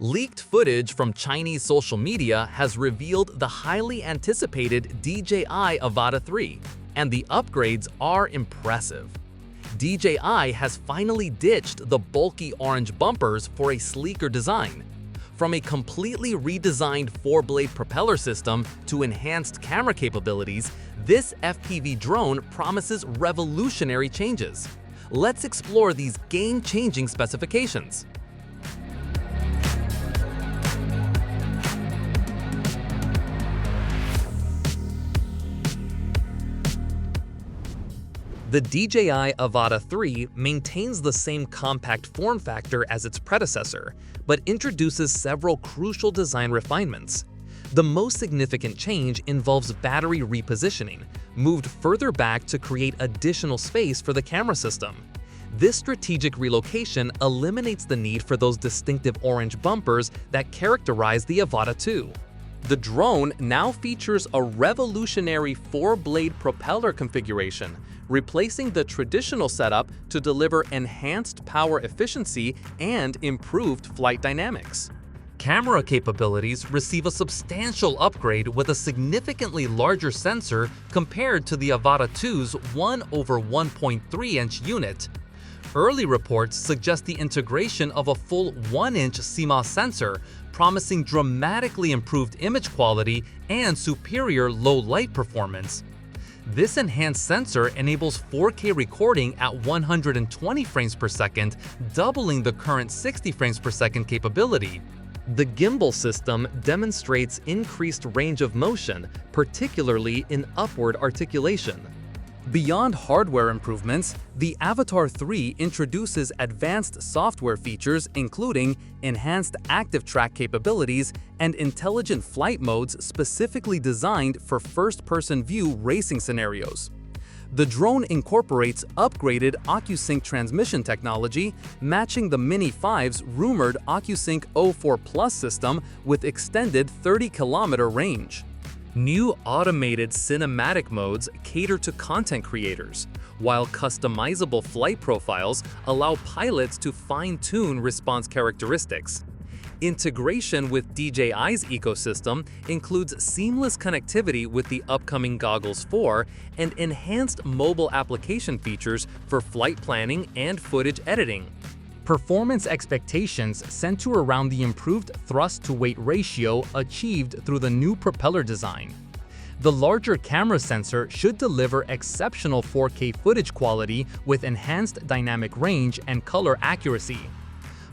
Leaked footage from Chinese social media has revealed the highly anticipated DJI Avata 3, and the upgrades are impressive. DJI has finally ditched the bulky orange bumpers for a sleeker design. From a completely redesigned 4-blade propeller system to enhanced camera capabilities, this FPV drone promises revolutionary changes. Let's explore these game-changing specifications. The DJI Avata 3 maintains the same compact form factor as its predecessor, but introduces several crucial design refinements. The most significant change involves battery repositioning, moved further back to create additional space for the camera system. This strategic relocation eliminates the need for those distinctive orange bumpers that characterize the Avata 2. The drone now features a revolutionary 4-blade propeller configuration, replacing the traditional setup to deliver enhanced power efficiency and improved flight dynamics. Camera capabilities receive a substantial upgrade with a significantly larger sensor compared to the Avata 2's 1/1.3-inch unit. Early reports suggest the integration of a full 1-inch CMOS sensor, promising dramatically improved image quality and superior low-light performance. This enhanced sensor enables 4K recording at 120 frames per second, doubling the current 60 frames per second capability. The gimbal system demonstrates increased range of motion, particularly in upward articulation. Beyond hardware improvements, the Avata 3 introduces advanced software features including enhanced active track capabilities and intelligent flight modes specifically designed for first-person view racing scenarios. The drone incorporates upgraded OcuSync transmission technology, matching the Mini 5's rumored OcuSync O4 Plus system with extended 30-kilometer range. New automated cinematic modes cater to content creators, while customizable flight profiles allow pilots to fine-tune response characteristics. Integration with DJI's ecosystem includes seamless connectivity with the upcoming Goggles 4 and enhanced mobile application features for flight planning and footage editing. Performance expectations center around the improved thrust-to-weight ratio achieved through the new propeller design. The larger camera sensor should deliver exceptional 4K footage quality with enhanced dynamic range and color accuracy.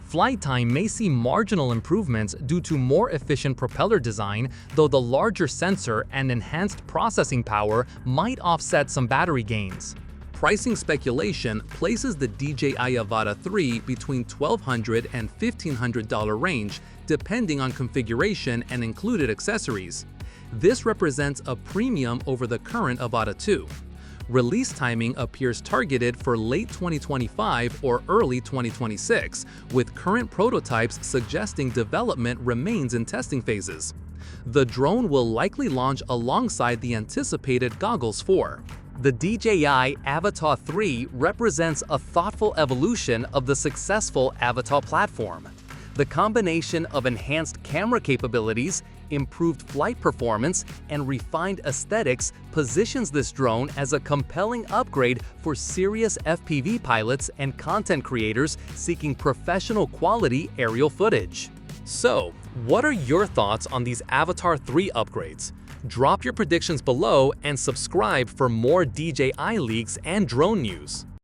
Flight time may see marginal improvements due to more efficient propeller design, though the larger sensor and enhanced processing power might offset some battery gains. Pricing speculation places the DJI Avata 3 between $1,200 and $1,500 range, depending on configuration and included accessories. This represents a premium over the current Avata 2. Release timing appears targeted for late 2025 or early 2026, with current prototypes suggesting development remains in testing phases. The drone will likely launch alongside the anticipated Goggles 4. The DJI Avata 3 represents a thoughtful evolution of the successful Avata platform. The combination of enhanced camera capabilities, improved flight performance, and refined aesthetics positions this drone as a compelling upgrade for serious FPV pilots and content creators seeking professional quality aerial footage. So, what are your thoughts on these Avata 3 upgrades? Drop your predictions below and subscribe for more DJI leaks and drone news.